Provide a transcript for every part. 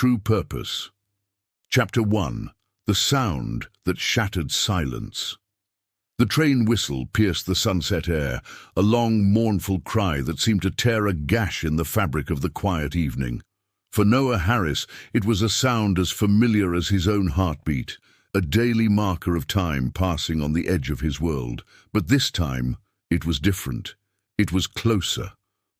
true purpose. Chapter 1. The Sound That Shattered Silence. The train whistle pierced the sunset air, a long, mournful cry that seemed to tear a gash in the fabric of the quiet evening. For Noah Harris, it was a sound as familiar as his own heartbeat, a daily marker of time passing on the edge of his world. But this time, it was different. It was closer,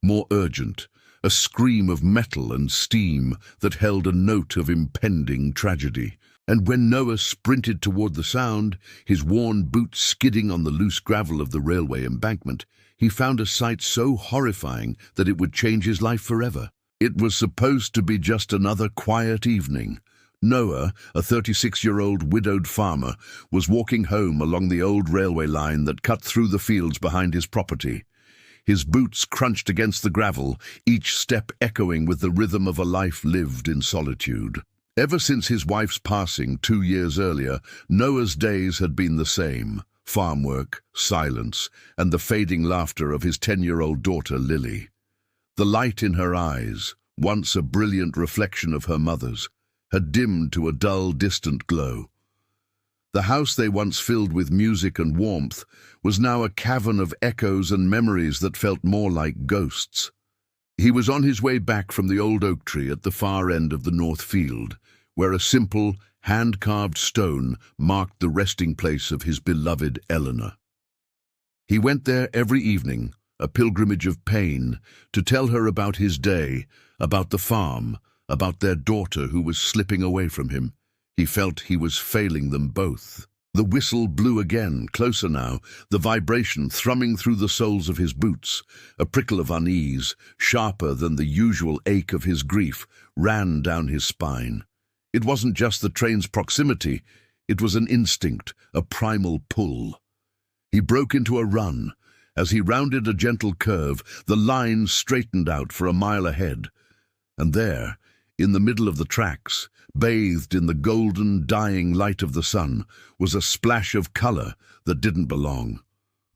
more urgent, a scream of metal and steam that held a note of impending tragedy. And when Noah sprinted toward the sound, his worn boots skidding on the loose gravel of the railway embankment, he found a sight so horrifying that it would change his life forever. It was supposed to be just another quiet evening. Noah, a 36-year-old widowed farmer, was walking home along the old railway line that cut through the fields behind his property. His boots crunched against the gravel, each step echoing with the rhythm of a life lived in solitude. Ever since his wife's passing 2 years earlier, Noah's days had been the same: farm work, silence, and the fading laughter of his 10-year-old daughter, Lily. The light in her eyes, once a brilliant reflection of her mother's, had dimmed to a dull, distant glow. The house they once filled with music and warmth was now a cavern of echoes and memories that felt more like ghosts. He was on his way back from the old oak tree at the far end of the north field, where a simple, hand-carved stone marked the resting place of his beloved Eleanor. He went there every evening, a pilgrimage of pain, to tell her about his day, about the farm, about their daughter who was slipping away from him. He felt he was failing them both. The whistle blew again, closer now, the vibration thrumming through the soles of his boots. A prickle of unease, sharper than the usual ache of his grief, ran down his spine. It wasn't just the train's proximity, it was an instinct, a primal pull. He broke into a run. As he rounded a gentle curve, the line straightened out for a mile ahead. And there, in the middle of the tracks, bathed in the golden, dying light of the sun, was a splash of color that didn't belong.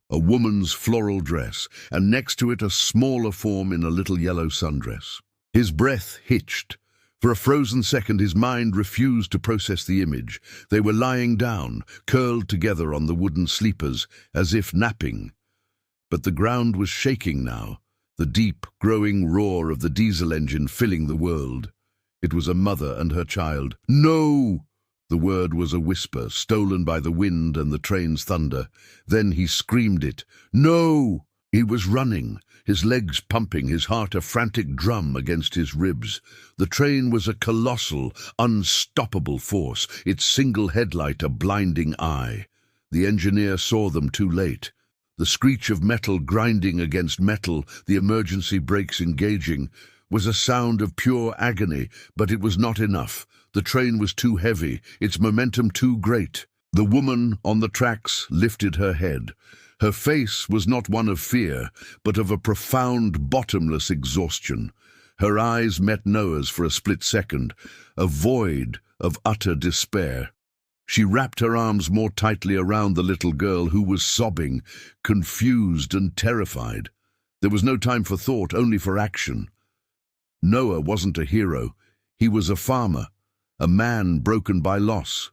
A woman's floral dress, and next to it a smaller form in a little yellow sundress. His breath hitched. For a frozen second his mind refused to process the image. They were lying down, curled together on the wooden sleepers, as if napping. But the ground was shaking now, the deep, growing roar of the diesel engine filling the world. It was a mother and her child. "No!" The word was a whisper, stolen by the wind and the train's thunder. Then he screamed it. "No!" He was running, his legs pumping, his heart a frantic drum against his ribs. The train was a colossal, unstoppable force, its single headlight a blinding eye. The engineer saw them too late. The screech of metal grinding against metal, the emergency brakes engaging, was a sound of pure agony, but it was not enough. The train was too heavy, its momentum too great. The woman on the tracks lifted her head. Her face was not one of fear, but of a profound, bottomless exhaustion. Her eyes met Noah's for a split second, a void of utter despair. She wrapped her arms more tightly around the little girl who was sobbing, confused and terrified. There was no time for thought, only for action. Noah wasn't a hero. He was a farmer, a man broken by loss.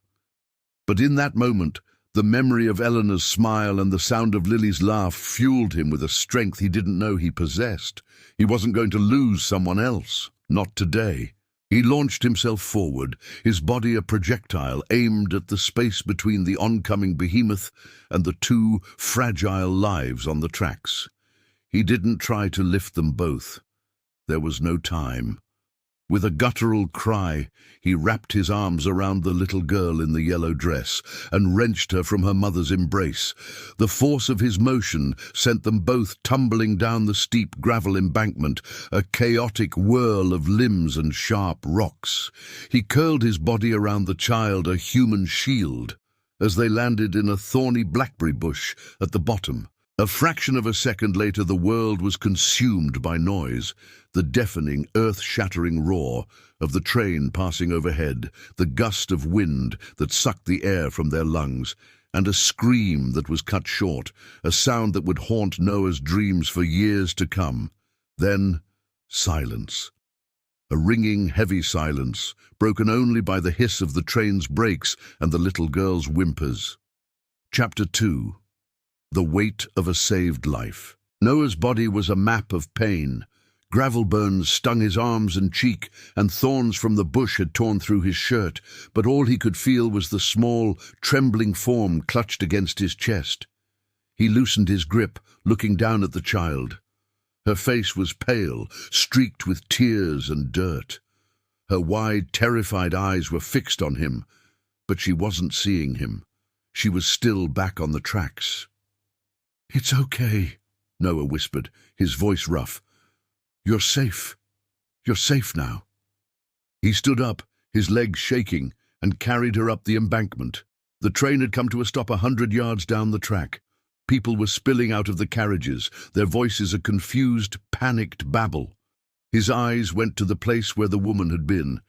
But in that moment, the memory of Eleanor's smile and the sound of Lily's laugh fueled him with a strength he didn't know he possessed. He wasn't going to lose someone else, not today. He launched himself forward, his body a projectile aimed at the space between the oncoming behemoth and the two fragile lives on the tracks. He didn't try to lift them both. There was no time. With a guttural cry, he wrapped his arms around the little girl in the yellow dress and wrenched her from her mother's embrace. The force of his motion sent them both tumbling down the steep gravel embankment, a chaotic whirl of limbs and sharp rocks. He curled his body around the child, a human shield, as they landed in a thorny blackberry bush at the bottom. A fraction of a second later, the world was consumed by noise, the deafening, earth-shattering roar of the train passing overhead, the gust of wind that sucked the air from their lungs, and a scream that was cut short, a sound that would haunt Noah's dreams for years to come. Then, silence. A ringing, heavy silence, broken only by the hiss of the train's brakes and the little girl's whimpers. Chapter 2. The Weight of a Saved Life. Noah's body was a map of pain. Gravel burns stung his arms and cheek, and thorns from the bush had torn through his shirt, but all he could feel was the small, trembling form clutched against his chest. He loosened his grip, looking down at the child. Her face was pale, streaked with tears and dirt. Her wide, terrified eyes were fixed on him, but she wasn't seeing him. She was still back on the tracks. "It's okay," Noah whispered, his voice rough. "You're safe. You're safe now." He stood up, his legs shaking, and carried her up the embankment. The train had come to a stop 100 yards down the track. People were spilling out of the carriages, their voices a confused, panicked babble. His eyes went to the place where the woman had been.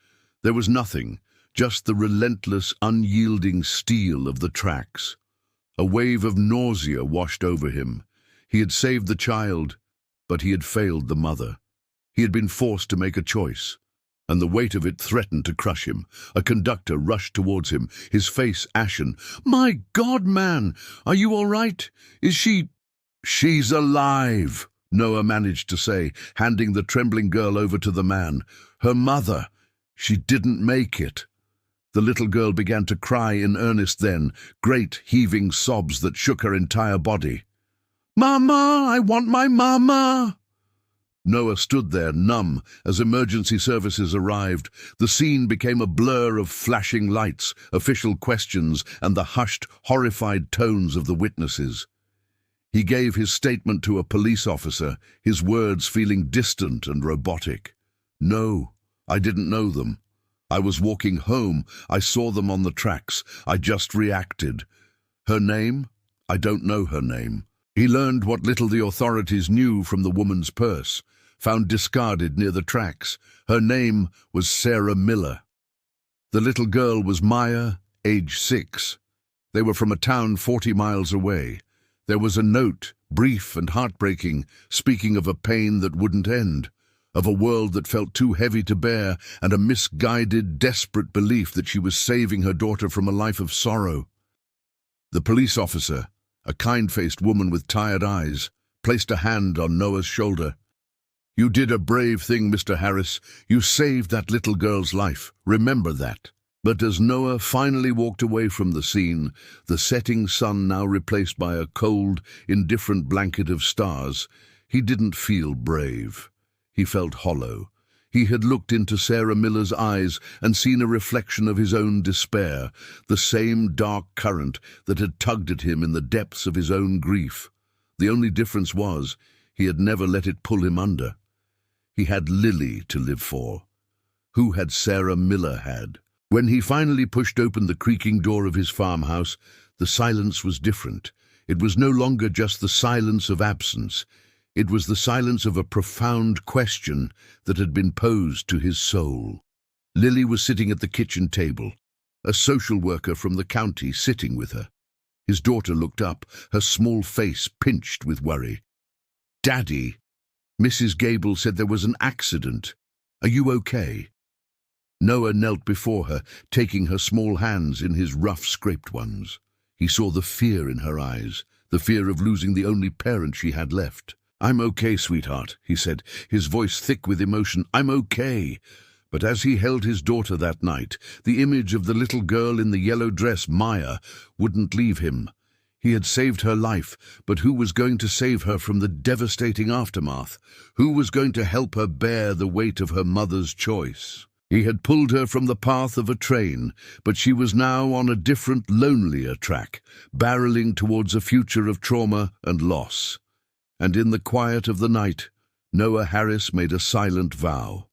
There was nothing, just the relentless, unyielding steel of the tracks. A wave of nausea washed over him. He had saved the child, but he had failed the mother. He had been forced to make a choice, and the weight of it threatened to crush him. A conductor rushed towards him, his face ashen. "My God, man! Are you all right? Is she—" "She's alive," Noah managed to say, handing the trembling girl over to the man. "Her mother. She didn't make it." The little girl began to cry in earnest then, great heaving sobs that shook her entire body. "Mama! I want my mama!" Noah stood there, numb, as emergency services arrived. The scene became a blur of flashing lights, official questions, and the hushed, horrified tones of the witnesses. He gave his statement to a police officer, his words feeling distant and robotic. "No, I didn't know them. I was walking home. I saw them on the tracks. I just reacted. Her name? I don't know her name." He learned what little the authorities knew from the woman's purse, found discarded near the tracks. Her name was Sarah Miller. The little girl was Maya, age 6. They were from a town 40 miles away. There was a note, brief and heartbreaking, speaking of a pain that wouldn't end, of a world that felt too heavy to bear, and a misguided, desperate belief that she was saving her daughter from a life of sorrow. The police officer, a kind-faced woman with tired eyes, placed a hand on Noah's shoulder. "You did a brave thing, Mr. Harris. You saved that little girl's life. Remember that." But as Noah finally walked away from the scene, the setting sun now replaced by a cold, indifferent blanket of stars, he didn't feel brave. He felt hollow. He had looked into Sarah Miller's eyes and seen a reflection of his own despair, the same dark current that had tugged at him in the depths of his own grief. The only difference was, he had never let it pull him under. He had Lily to live for. Who had Sarah Miller had? When he finally pushed open the creaking door of his farmhouse, the silence was different. It was no longer just the silence of absence. It was the silence of a profound question that had been posed to his soul. Lily was sitting at the kitchen table, a social worker from the county sitting with her. His daughter looked up, her small face pinched with worry. "Daddy, Mrs. Gable said there was an accident. Are you okay?" Noah knelt before her, taking her small hands in his rough, scraped ones. He saw the fear in her eyes, the fear of losing the only parent she had left. "I'm okay, sweetheart," he said, his voice thick with emotion. "I'm okay." But as he held his daughter that night, the image of the little girl in the yellow dress, Maya, wouldn't leave him. He had saved her life, but who was going to save her from the devastating aftermath? Who was going to help her bear the weight of her mother's choice? He had pulled her from the path of a train, but she was now on a different, lonelier track, barreling towards a future of trauma and loss. And in the quiet of the night, Noah Harris made a silent vow.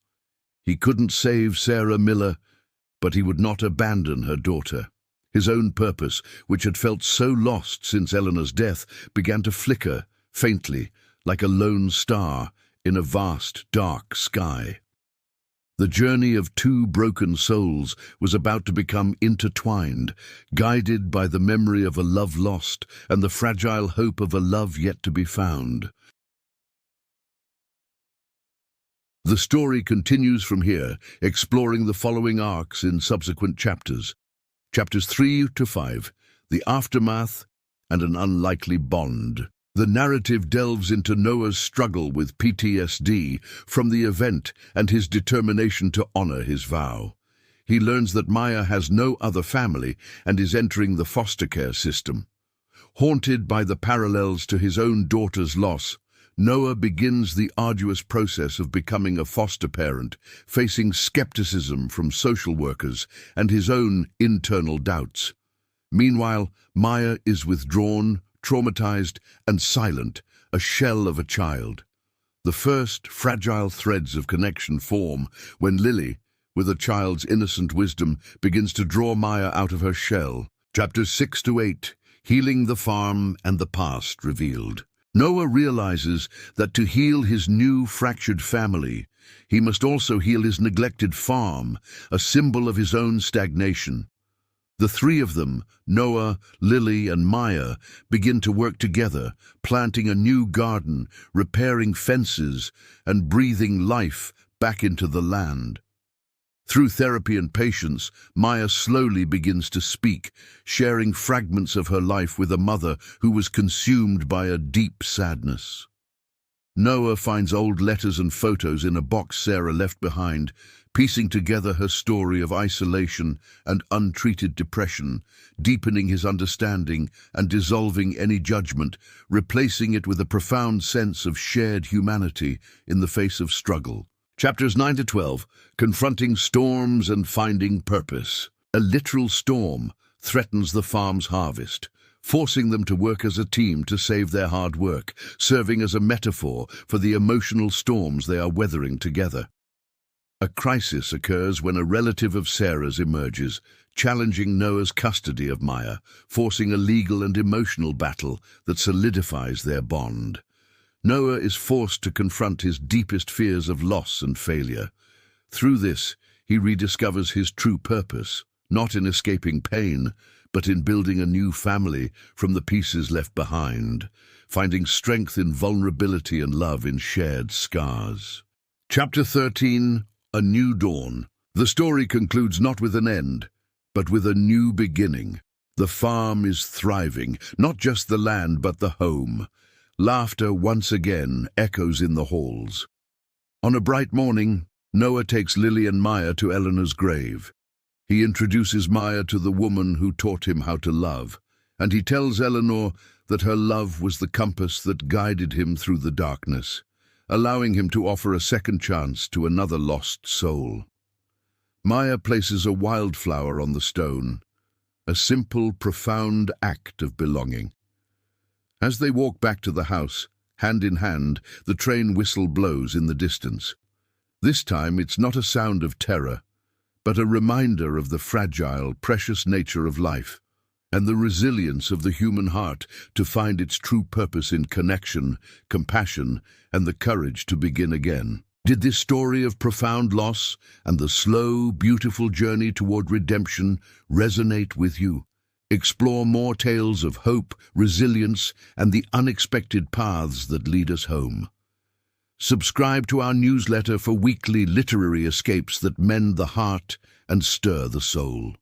He couldn't save Sarah Miller, but he would not abandon her daughter. His own purpose, which had felt so lost since Eleanor's death, began to flicker, faintly, like a lone star in a vast, dark sky. The journey of two broken souls was about to become intertwined, guided by the memory of a love lost and the fragile hope of a love yet to be found. The story continues from here, exploring the following arcs in subsequent chapters. Chapters 3 to 5, The Aftermath and an Unlikely Bond. The narrative delves into Noah's struggle with PTSD from the event and his determination to honor his vow. He learns that Maya has no other family and is entering the foster care system. Haunted by the parallels to his own daughter's loss, Noah begins the arduous process of becoming a foster parent, facing skepticism from social workers and his own internal doubts. Meanwhile, Maya is withdrawn, traumatized, and silent, a shell of a child. The first fragile threads of connection form when Lily, with a child's innocent wisdom, begins to draw Maya out of her shell. Chapters 6 to 8, Healing the Farm and the Past Revealed. Noah realizes that to heal his new fractured family, he must also heal his neglected farm, a symbol of his own stagnation. The three of them, Noah, Lily, and Maya, begin to work together, planting a new garden, repairing fences, and breathing life back into the land. Through therapy and patience, Maya slowly begins to speak, sharing fragments of her life with a mother who was consumed by a deep sadness. Noah finds old letters and photos in a box Sarah left behind, piecing together her story of isolation and untreated depression, deepening his understanding and dissolving any judgment, replacing it with a profound sense of shared humanity in the face of struggle. Chapters 9 to 12, Confronting Storms and Finding Purpose. A literal storm threatens the farm's harvest, forcing them to work as a team to save their hard work, serving as a metaphor for the emotional storms they are weathering together. A crisis occurs when a relative of Sarah's emerges, challenging Noah's custody of Maya, forcing a legal and emotional battle that solidifies their bond. Noah is forced to confront his deepest fears of loss and failure. Through this, he rediscovers his true purpose, not in escaping pain, but in building a new family from the pieces left behind, finding strength in vulnerability and love in shared scars. Chapter 13, A New Dawn. The story concludes not with an end, but with a new beginning. The farm is thriving, not just the land but the home. Laughter once again echoes in the halls. On a bright morning, Noah takes Lily and Maya to Eleanor's grave. He introduces Maya to the woman who taught him how to love, and he tells Eleanor that her love was the compass that guided him through the darkness, allowing him to offer a second chance to another lost soul. Maya places a wildflower on the stone, a simple, profound act of belonging. As they walk back to the house, hand in hand, the train whistle blows in the distance. This time it's not a sound of terror, but a reminder of the fragile, precious nature of life and the resilience of the human heart to find its true purpose in connection, compassion, and the courage to begin again. Did this story of profound loss and the slow, beautiful journey toward redemption resonate with you? Explore more tales of hope, resilience, and the unexpected paths that lead us home. Subscribe to our newsletter for weekly literary escapes that mend the heart and stir the soul.